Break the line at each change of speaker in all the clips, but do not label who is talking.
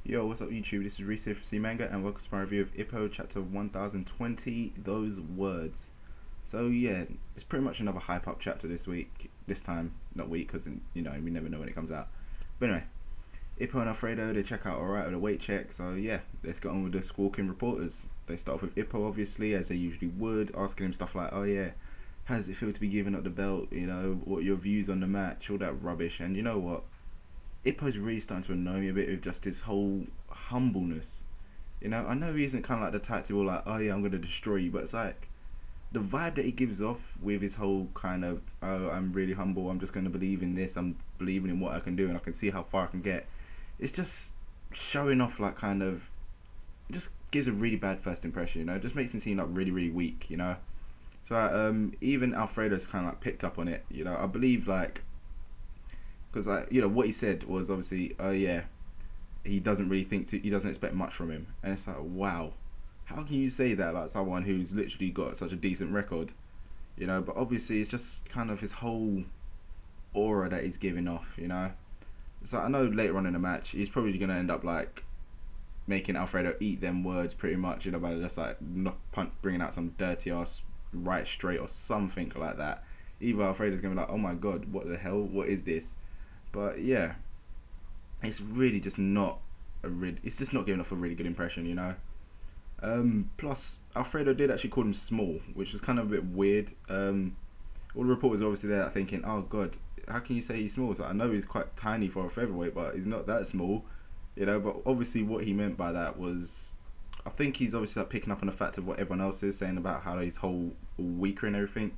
Yo, what's up YouTube? This is Reese here for C Manga and welcome to my review of Ippo chapter 1020, Those Words. So yeah, it's pretty much another hype up chapter this week. This time, not week, because we never know when it comes out. But anyway, Ippo and Alfredo, they check out alright with a weight check. So yeah, let's get on with the squawking reporters. They start off with Ippo obviously, as they usually would, asking him stuff like, oh yeah, how does it feel to be giving up the belt? You know, what are your views on the match? All that rubbish. And you know what? Ippo's really starting to annoy me a bit with just his whole humbleness. You know, I know he isn't kind of like the type to be like, oh yeah, I'm going to destroy you, but it's like, the vibe that he gives off with his whole kind of, oh, I'm really humble, I'm just going to believe in this, I'm believing in what I can do and I can see how far I can get. It's just showing off like kind of, it just gives a really bad first impression, you know, it just makes him seem like really, really weak, you know. So even Alfredo's kind of like picked up on it, you know, I believe like, because like, you know, what he said was obviously, oh yeah, he doesn't really he doesn't expect much from him, and it's like, wow, how can you say that about someone who's literally got such a decent record, you know? But obviously it's just kind of his whole aura that he's giving off, you know. So I know later on in the match he's probably gonna end up like making Alfredo eat them words pretty much, you know, by just like bringing out some dirty ass right straight or something like that. Either Alfredo's gonna be like, oh my god, what the hell, what is this? But yeah, it's really just not it's just not giving off a really good impression, you know. Plus, Alfredo did actually call him small, which was kind of a bit weird. All the reporters were obviously there thinking, oh god, how can you say he's small? So I know he's quite tiny for a featherweight, but he's not that small, you know. But obviously what he meant by that was, I think he's obviously like picking up on the fact of what everyone else is saying about how he's whole weaker and everything.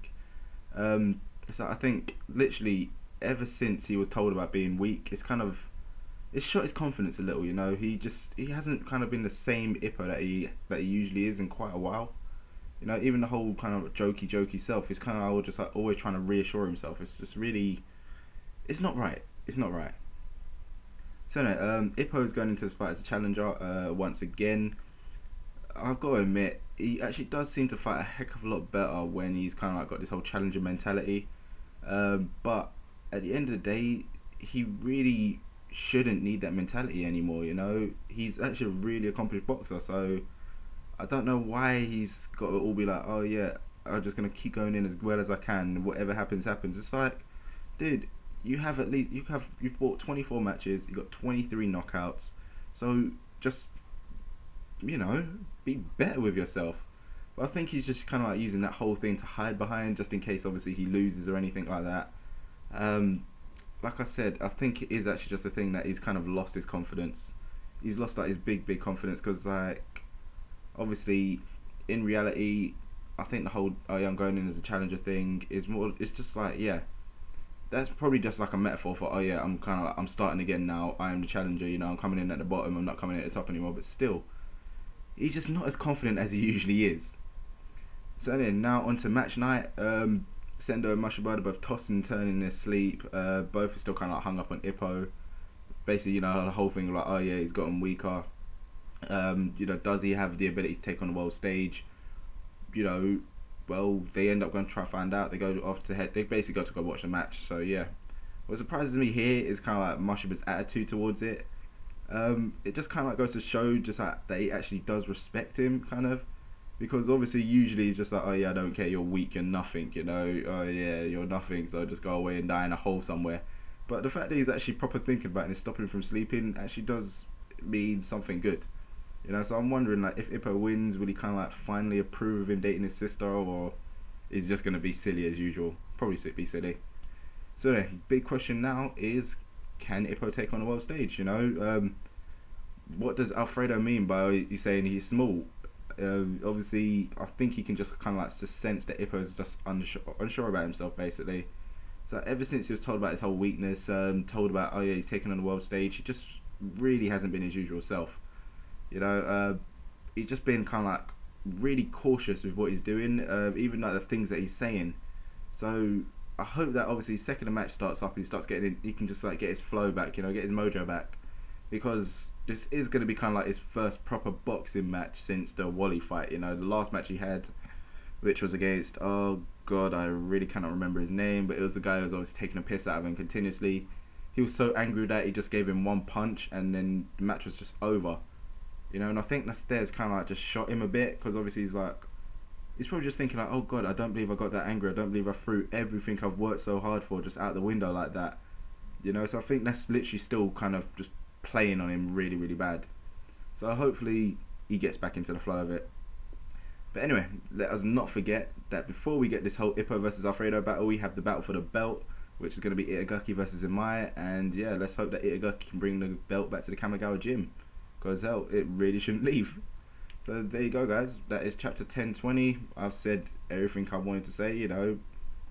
So I think literally ever since he was told about being weak, it's shot his confidence a little, you know. He hasn't kind of been the same Ippo that he usually is in quite a while, you know. Even the whole kind of jokey self is kind of just like always trying to reassure himself. It's just really, it's not right. So no, Ippo is going into this fight as a challenger once again. I've got to admit, he actually does seem to fight a heck of a lot better when he's kind of like got this whole challenger mentality, but at the end of the day, he really shouldn't need that mentality anymore, you know. He's actually a really accomplished boxer, so I don't know why he's got to all be like, oh yeah, I'm just going to keep going in as well as I can, whatever happens. It's like, dude, you fought 24 matches, you got 23 knockouts, so just, you know, be better with yourself. But I think he's just kind of like using that whole thing to hide behind, just in case obviously he loses or anything like that. Like I said, I think it is actually just a thing that he's kind of lost his confidence. He's lost like his big confidence, because like obviously in reality, I think the whole I'm going in as a challenger thing is more. It's just like, yeah, that's probably just like a metaphor for, oh yeah, I'm kind of like, I'm starting again now. I am the challenger. You know, I'm coming in at the bottom. I'm not coming in at the top anymore. But still, he's just not as confident as he usually is. So then now on to match night. Sendo and Mashibata both tossing and turning in their sleep. Both are still kind of like hung up on Ippo. Basically, you know, the whole thing like, oh yeah, he's gotten weaker. You know, does he have the ability to take on the world stage? You know, well, they end up going to try to find out. They go off to head. They basically go to go watch the match. So yeah, what surprises me here is kind of like Mashiba's attitude towards it. It just kind of like goes to show just like that he actually does respect him, kind of. Because obviously usually it's just like, oh yeah, I don't care, you're weak, you're nothing, you know, oh yeah, you're nothing, so just go away and die in a hole somewhere. But the fact that he's actually proper thinking about it and is stopping him from sleeping actually does mean something good, you know. So I'm wondering, like, if Ippo wins, will he kind of like finally approve of him dating his sister, or is he just going to be silly as usual? Probably be silly. So the big question now is, can Ippo take on the world stage, you know? What does Alfredo mean by you saying he's small? Obviously, I think he can just kind of like just sense that Ippo's just unsure about himself, basically. So ever since he was told about his whole weakness, told about, oh yeah, he's taking on the world stage, he just really hasn't been his usual self. You know, he's just been kind of like really cautious with what he's doing, even like the things that he's saying. So I hope that obviously second the match starts up, he starts getting in, he can just like get his flow back, you know, get his mojo back. Because this is going to be kind of like his first proper boxing match since the Wally fight. You know, the last match he had, which was against, oh god, I really cannot remember his name, but it was the guy who was always taking a piss out of him continuously. he was so angry that he just gave him one punch and then the match was just over. You know, and I think that Stairs kind of like just shot him a bit, because obviously he's probably just thinking like, oh god, I don't believe I got that angry. I don't believe I threw everything I've worked so hard for just out the window like that. You know, so I think that's literally still kind of just playing on him really, really bad. So hopefully he gets back into the flow of it. But anyway, let us not forget that before we get this whole Ippo versus Alfredo battle, we have the battle for the belt, which is going to be Itagaki versus Imai. And yeah, let's hope that Itagaki can bring the belt back to the Kamigawa gym, because hell, it really shouldn't leave. So there you go, guys. That is chapter 1020. I've said everything I wanted to say. You know,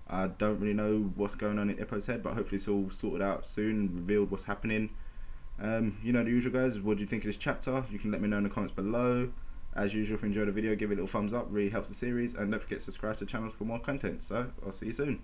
I don't really know what's going on in Ippo's head, but hopefully it's all sorted out soon and revealed what's happening. You know the usual, guys. What do you think of this chapter? You can let me know in the comments below. As usual, if you enjoyed the video, give it a little thumbs up. Really helps the series. And don't forget to subscribe to the channel for more content. So I'll see you soon.